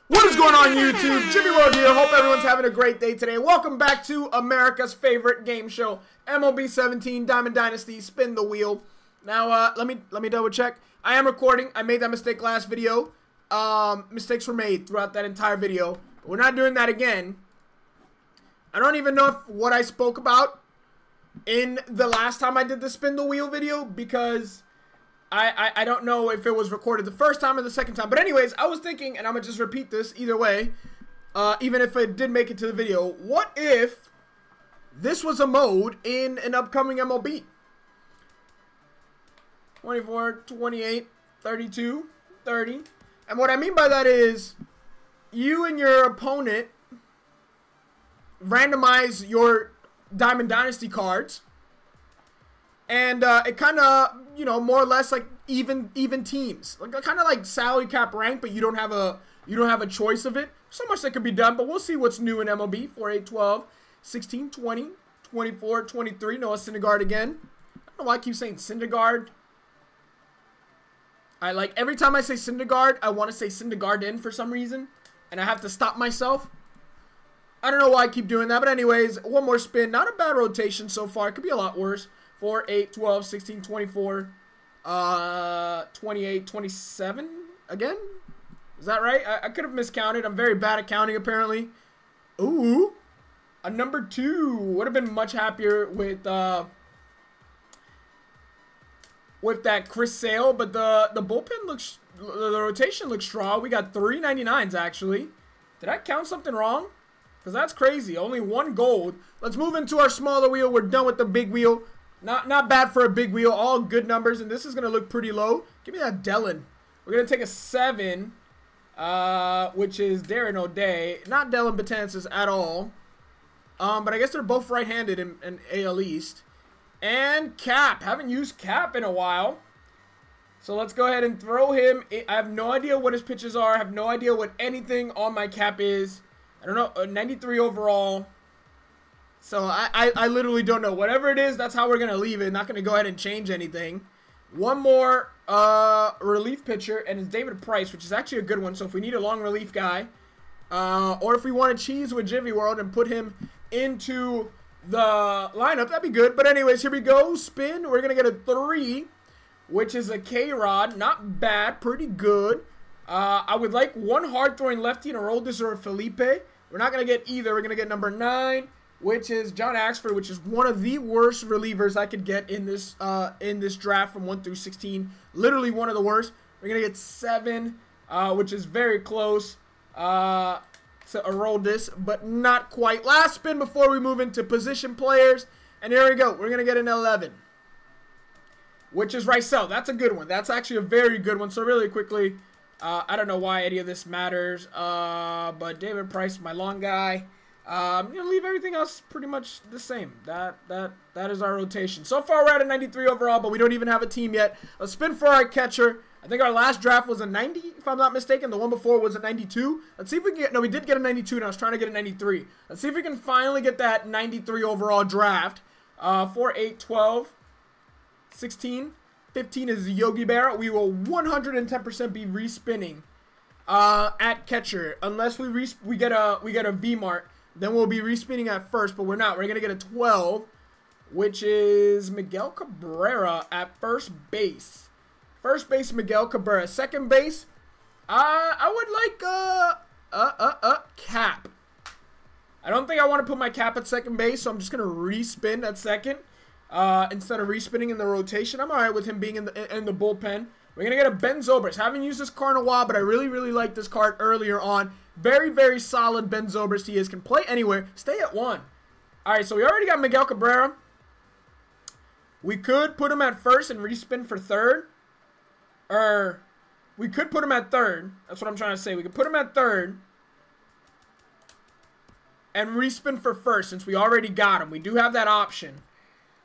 What is going on, YouTube? Gyvi World here. Hope everyone's having a great day today. Welcome back to America's favorite game show, MLB 17 Diamond Dynasty. Spin the wheel. Now, let me double check. I am recording. I made that mistake last video. Mistakes were made throughout that entire video. But we're not doing that again. I don't even know if what I spoke about in the last time I did the spin the wheel video, because I don't know if it was recorded the first time or the second time. But anyways, I was thinking, and I'm going to just repeat this either way, even if it did make it to the video. What if this was a mode in an upcoming MLB? 24, 28, 32, 30. And what I mean by that is you and your opponent randomize your Diamond Dynasty cards. And it kind of, you know, more or less like even teams, like kind of like salary cap rank, but you don't have a choice of it. So much that could be done, but we'll see what's new in MLB. 4, 8, 12, 16, 20, 24, 23. Noah Syndergaard again. I don't know why I keep saying Syndergaard. I like every time I say Syndergaard, I want to say Syndergaard for some reason, and I have to stop myself. I don't know why I keep doing that, but anyways, one more spin. Not a bad rotation so far. It could be a lot worse. 4, 8, 12, 16, 24, 28, 27 again? Is that right? I could have miscounted. I'm very bad at counting, apparently. Ooh, a number 2. Would have been much happier with that Chris Sale, but the bullpen looks, the rotation looks strong. We got 3 99s, actually. Did I count something wrong? Because that's crazy. Only 1 gold. Let's move into our smaller wheel. We're done with the big wheel. Not bad for a big wheel. All good numbers, and this is going to look pretty low. Give me that Dellin. We're going to take a 7, which is Darren O'Day. Not Dellin Betances at all. But I guess they're both right-handed in AL East. And Cap. Haven't used Cap in a while. So let's go ahead and throw him. I have no idea what his pitches are. I have no idea what anything on my Cap is. I don't know. 93 overall. So I literally don't know. Whatever it is, that's how we're going to leave it. Not going to go ahead and change anything. One more relief pitcher, and it's David Price, which is actually a good one. So if we need a long relief guy, or if we want to cheese with Gyvi World and put him into the lineup, that'd be good. But anyways, here we go. Spin. We're going to get a 3, which is a K-Rod. Not bad. Pretty good. I would like one hard-throwing lefty, and a Aroldis or a Felipe. We're not going to get either. We're going to get number 9. Which is John Axford, which is one of the worst relievers I could get in this draft from 1 through 16. Literally one of the worst. We're gonna get 7, which is very close to Aroldis, but not quite. Last spin before we move into position players, and here we go. We're gonna get an 11, which is Rysel. That's a good one. That's actually a very good one. So really quickly, I don't know why any of this matters, but David Price, my long guy. I'm going to leave everything else pretty much the same. That is our rotation. So far, we're at a 93 overall, but we don't even have a team yet. Let's spin for our catcher. I think our last draft was a 90, if I'm not mistaken. The one before was a 92. Let's see if we can get... No, we did get a 92, and I was trying to get a 93. Let's see if we can finally get that 93 overall draft. 4, 8, 12, 16, 15 is Yogi Berra. We will 110% be respinning at catcher. Unless we get a V-Mart. Then we'll be respinning at first, but we're not. We're going to get a 12, which is Miguel Cabrera at first base. First base, Miguel Cabrera. Second base, I would like Cap. I don't think I want to put my Cap at second base, so I'm just going to respin at second instead of respinning in the rotation. I'm all right with him being in the bullpen. We're going to get a Ben Zobrist. Haven't used this card in a while, but I really like this card earlier on. Very solid Ben Zobrist he is. Can play anywhere. Stay at 1. All right, so we already got Miguel Cabrera. We could put him at first and respin for third. Or we could put him at third. That's what I'm trying to say. We could put him at third and respin for first since we already got him. We do have that option.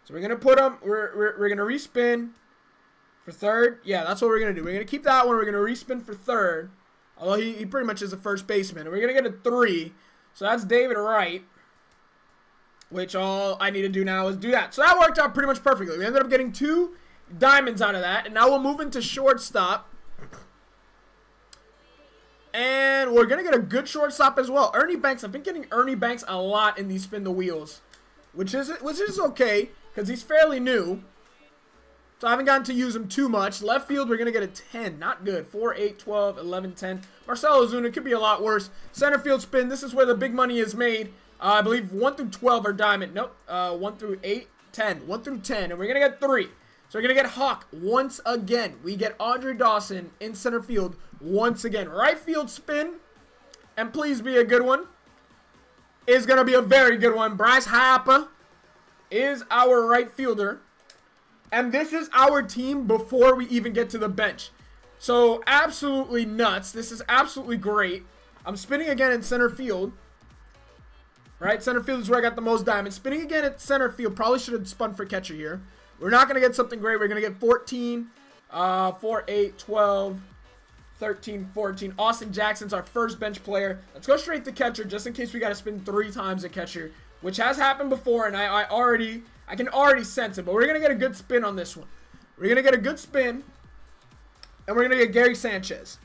So we're going to put him, we're going to respin for third. Yeah, that's what we're going to do. We're going to keep that one. We're going to respin for third. Although he pretty much is a first baseman. We're going to get a 3. So that's David Wright. Which all I need to do now is do that. So that worked out pretty much perfectly. We ended up getting 2 diamonds out of that. And now we'll move into shortstop. And we're going to get a good shortstop as well. Ernie Banks. I've been getting Ernie Banks a lot in these spin the wheels. Which is okay, because he's fairly new. So I haven't gotten to use him too much. Left field, we're going to get a 10. Not good. 4, 8, 12, 11, 10. Marcell Ozuna could be a lot worse. Center field spin. This is where the big money is made. I believe 1 through 12 are diamond. Nope. 1 through 8, 10. 1 through 10. And we're going to get 3. So we're going to get Hawk once again. We get Andre Dawson in center field once again. Right field spin. And please be a good one. Is going to be a very good one. Bryce Harper is our right fielder. And this is our team before we even get to the bench. So, absolutely nuts. This is absolutely great. I'm spinning again in center field. Right? Center field is where I got the most diamonds. Spinning again at center field. Probably should have spun for catcher here. We're not going to get something great. We're going to get 14, 4, 8, 12, 13, 14. Austin Jackson's our first bench player. Let's go straight to catcher just in case we got to spin 3 times at catcher. Which has happened before, and I can already sense it, but we're going to get a good spin on this one. We're going to get a good spin, and we're going to get Gary Sanchez.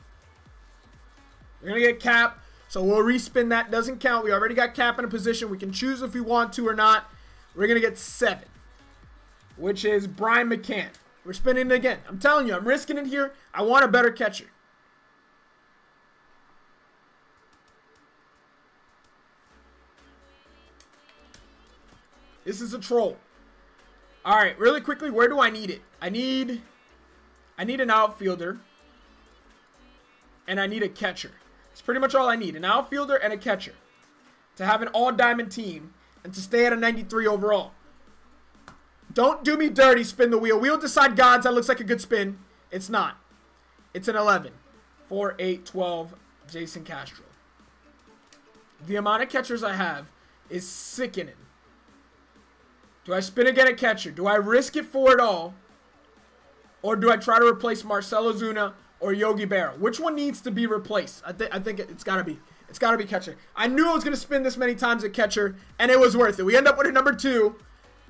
We're going to get Cap, so we'll respin that. Doesn't count. We already got Cap in a position. We can choose if we want to or not. We're going to get 7, which is Brian McCann. We're spinning it again. I'm telling you, I'm risking it here. I want a better catcher. This is a troll. Alright, really quickly, where do I need it? I need an outfielder. And I need a catcher. That's pretty much all I need. An outfielder and a catcher. To have an all-diamond team. And to stay at a 93 overall. Don't do me dirty, spin the wheel. Wheel decide gods. That looks like a good spin. It's not. It's an 11. 4, 8, 12. Jason Castro. The amount of catchers I have is sickening. Do I spin again at catcher? Do I risk it for it all? Or do I try to replace Marcell Ozuna or Yogi Berra? Which one needs to be replaced? I think it's got to be. It's got to be catcher. I knew I was going to spin this many times at catcher, and it was worth it. We end up with a number 2,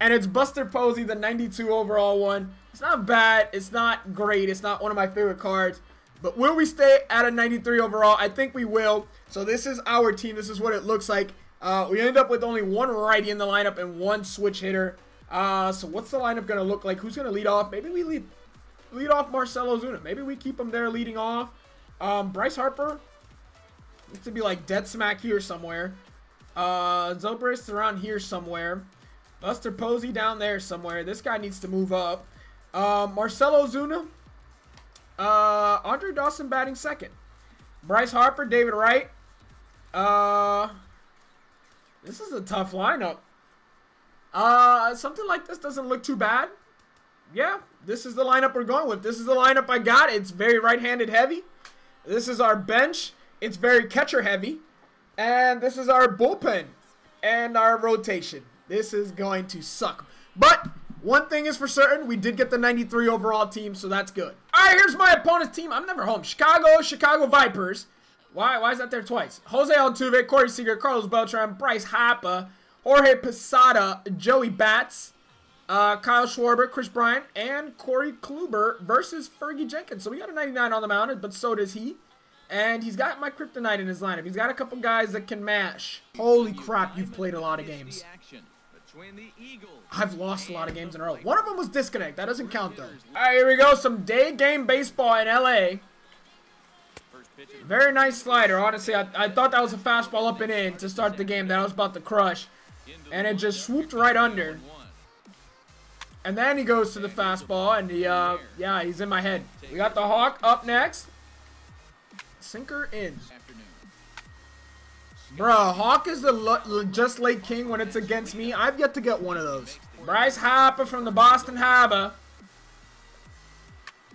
and it's Buster Posey, the 92 overall one. It's not bad. It's not great. It's not one of my favorite cards. But will we stay at a 93 overall? I think we will. So this is our team. This is what it looks like. We end up with only 1 righty in the lineup and 1 switch hitter. So what's the lineup going to look like? Who's going to lead off? Maybe we lead off Marcell Ozuna. Maybe we keep him there leading off. Bryce Harper needs to be like dead smack here somewhere. Zobrist around here somewhere. Buster Posey down there somewhere. This guy needs to move up. Marcell Ozuna. Andre Dawson batting second. Bryce Harper, David Wright. This is a tough lineup. Something like this doesn't look too bad. Yeah, this is the lineup we're going with. This is the lineup I got. It's very right-handed heavy. This is our bench. It's very catcher heavy. And this is our bullpen and our rotation. This is going to suck. But one thing is for certain, we did get the 93 overall team, so that's good. All right, here's my opponent's team. I'm never home. Chicago Vipers. Why is that there twice? Jose Altuve, Corey Seager, Carlos Beltran, Bryce Harper, Jorge Posada, Joey Bats, Kyle Schwarber, Chris Bryant, and Corey Kluber versus Fergie Jenkins. So we got a 99 on the mound, but so does he. And he's got my kryptonite in his lineup. He's got a couple guys that can mash. Holy crap, you've played a lot of games. I've lost a lot of games in a row. One of them was disconnect. That doesn't count, though. All right, here we go. Some day game baseball in L.A. Very nice slider. Honestly, I thought that was a fastball up and in to start the game that I was about to crush. And it just swooped right under. And then he goes to the fastball, and yeah, he's in my head. We got the Hawk up next. Sinker in. Bro, Hawk is the just late king when it's against me. I've yet to get one of those. Bryce Harper from the Boston Harbor.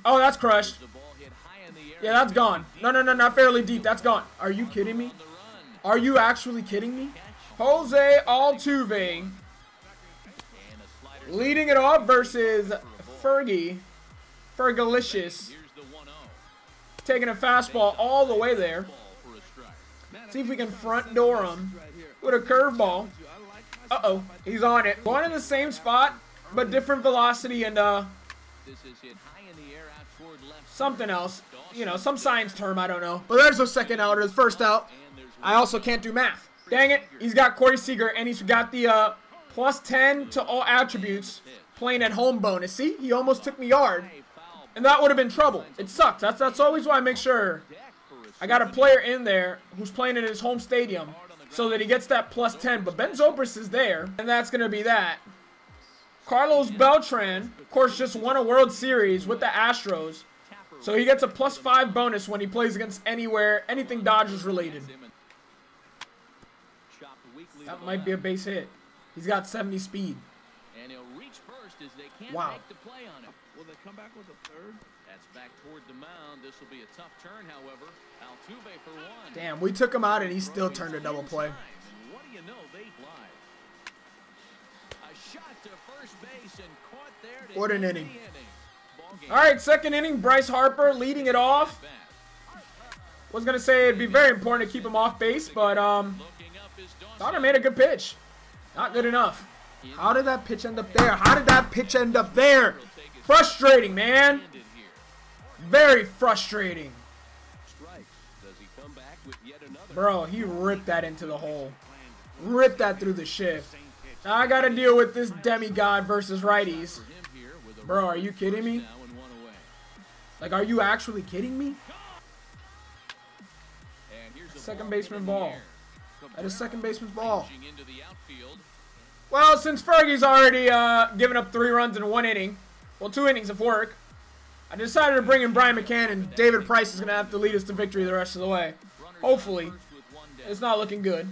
Oh, that's crushed. Yeah, that's gone. No, not fairly deep. That's gone. Are you kidding me? Are you actually kidding me? Jose Altuve leading it off versus Fergalicious. Taking a fastball all the way there. See if we can front door him with a curveball. Uh-oh, he's on it. Going in the same spot, but different velocity, and something else. You know, some science term, I don't know. But there's the second out, or his first out. I also can't do math. Dang it. He's got Corey Seager, and he's got the plus 10 to all attributes playing at home bonus. See, he almost took me yard, and that would have been trouble. It sucks. That's always why I make sure I got a player in there who's playing in his home stadium so that he gets that plus 10. But Ben Zobrist is there, and that's going to be that. Carlos Beltran, of course, just won a World Series with the Astros. So he gets a plus 5 bonus when he plays against anything Dodgers related. That might be a base hit. He's got 70 speed. Wow. Will they come back with a third? That's back toward the mound. This will be a tough turn, however. Altuve for one. Damn, we took him out and he still turned a double play. What do you know? They fly. A shot to first base and caught there to what an inning. All right, second inning, Bryce Harper leading it off. Was going to say it'd be very important to keep him off base, but thought I made a good pitch. Not good enough. How did that pitch end up there? How did that pitch end up there? Frustrating, man. Very frustrating. Bro, he ripped that into the hole. Ripped that through the shift. Now I got to deal with this demigod versus righties. Bro, are you kidding me? Like, are you actually kidding me? Second baseman ball. That is second baseman's ball. Well, since Fergie's already given up 3 runs in 1 inning, well, 2 innings of work, I decided to bring in Brian McCann, and David Price is going to have to lead us to victory the rest of the way. Hopefully. It's not looking good.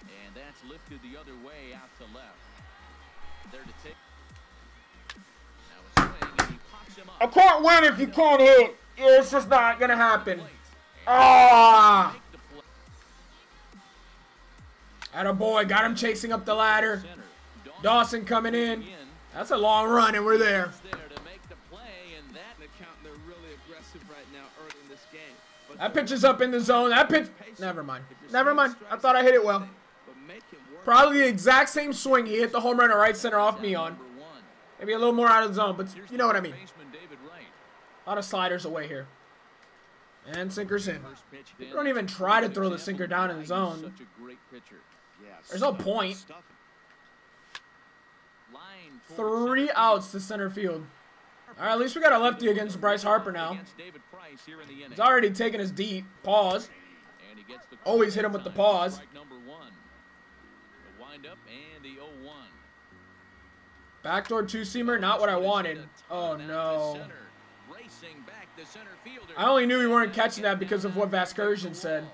And that's lifted the other way out to left. There to take. Now a swing, and he pops him up. I can't win if you can't hit. It's just not going to happen. Ah! Attaboy, got him chasing up the ladder. Dawson coming in. That's a long run, and we're there. That pitch is up in the zone. That pitch... Never mind. Never mind. I thought I hit it well. Probably the exact same swing he hit the home run at right center off me on. Maybe a little more out of the zone, but you know what I mean. A lot of sliders away here. And sinker's in. People don't even try to throw the sinker down in the zone. There's no point. 3 outs to center field. All right, at least we got a lefty against Bryce Harper now. He's already taken his deep. Pause. Always hit him with the pause. Backdoor 2-seamer, not what I wanted. Oh, no. I only knew we weren't catching that because of what Vasgersian said.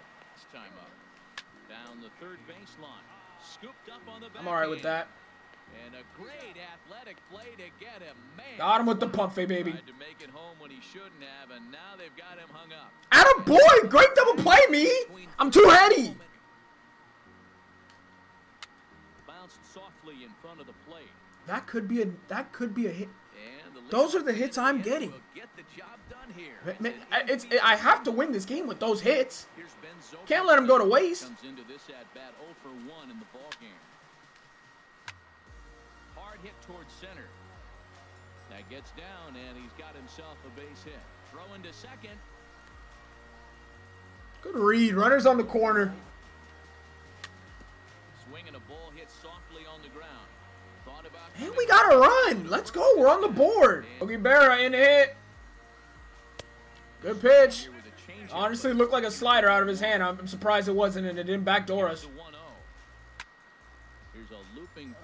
I'm all right with that. And a great athletic play to get him. Man, got him with the pump fake, baby. Tried to make it home when he shouldn't have, and now they've got him hung up. Attaboy! Great double play, me. I'm too heady. Bounced softly in front of the plate. That could be a hit. Those are the hits I'm getting. Get the job done here. I have to win this game with those hits. Can't let them go to waste. Comes into this at bat 0 for 1 in the ball game. Hard hit towards center. That gets down, and he's got himself a base hit. Throwing to second. Good read. Runners on the corner. Swinging a ball hit softly on the ground. Thought about. And we got to run. Let's go. We're on the board. Yogi Berra in the hit. Good pitch. Honestly, looked like a slider out of his hand. I'm surprised it wasn't, and it didn't backdoor us.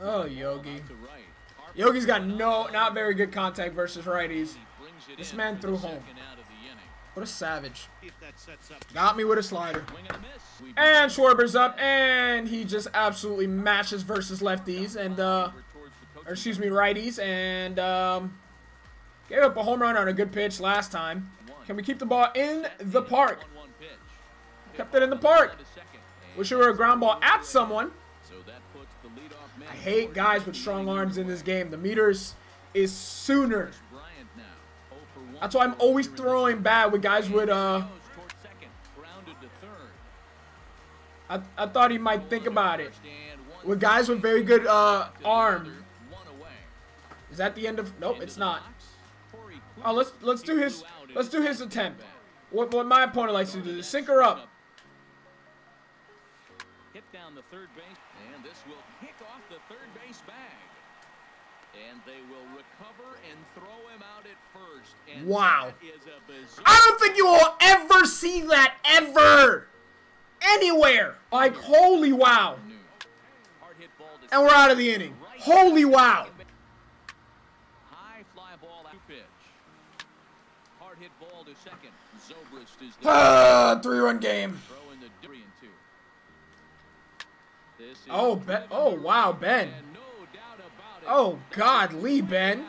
Oh, Yogi. Yogi's got not very good contact versus righties. This man threw home. What a savage. Got me with a slider. And Schwarber's up, and he just absolutely mashes versus lefties, and, or excuse me, righties, and, gave up a home run on a good pitch last time. Can we keep the ball in the park? Kept it in the park. Wish it were a ground ball at someone. I hate guys with strong arms in this game. The meters is sooner. That's why I'm always throwing bad with guys with, I thought he might think about it. With guys with very good, arm. Is that the end of, nope, it's not. Oh, let's do his attempt. What my opponent likes to do is sink her up. Hit down the third base, and this will kick off the third base bag. And they will recover and throw him out at first. And wow. that is a bizarre... I don't think you will ever see that ever. Anywhere. Like, holy wow. And we're out of the inning. Holy wow. High fly ball out pitch. Hard hit ball to second. Zobrist is the 3-run game. throwing the Durian two. This is Oh, Ben. Oh, wow, Ben. and no doubt about it. Oh, God, Lee, Ben.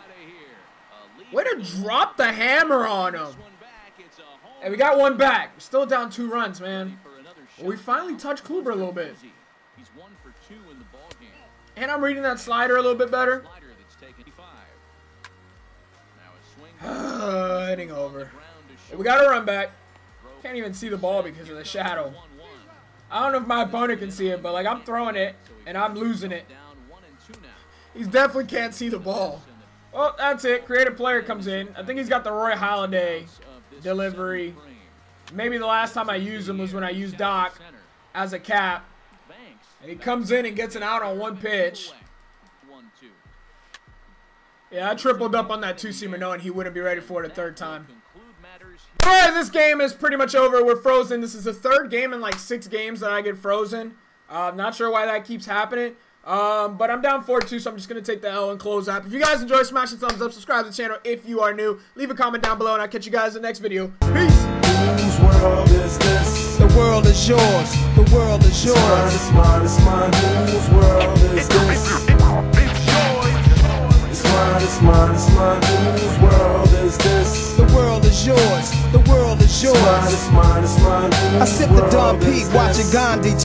Way to drop the hammer on him. Hey, we got one back. We're still down 2 runs, man. Well, we finally touched Kluber a little bit. He's 1 for 2 in the ball game. And I'm reading that slider a little bit better. Slider that's taken 5. Now a swing. Hitting over. Well, we got a run back. Can't even see the ball because of the shadow. I don't know if my opponent can see it, but like I'm throwing it and I'm losing it. He definitely can't see the ball. Well, that's it. Creative player comes in. I think he's got the Roy Halladay delivery. Maybe the last time I used him was when I used Doc as a cap. And he comes in and gets an out on 1 pitch. Yeah, I tripled up on that 2-seamer knowing he wouldn't be ready for it a 3rd time. Alright, this game is pretty much over. We're frozen. This is the 3rd game in like 6 games that I get frozen. I'm not sure why that keeps happening. But I'm down 4-2, so I'm just going to take the L and close out. If you guys enjoy, smash the thumbs up, subscribe to the channel if you are new. Leave a comment down below, and I'll catch you guys in the next video. Peace! Whose world is this? The world is yours. The world is yours. It's mine, it's mine. Whose world is this? It's mine, it's mine, it's mine. Whose world is this? The world is yours. The world is yours. It's mine, it's mine, it's mine. I sip the Dom P, watching Gandhi.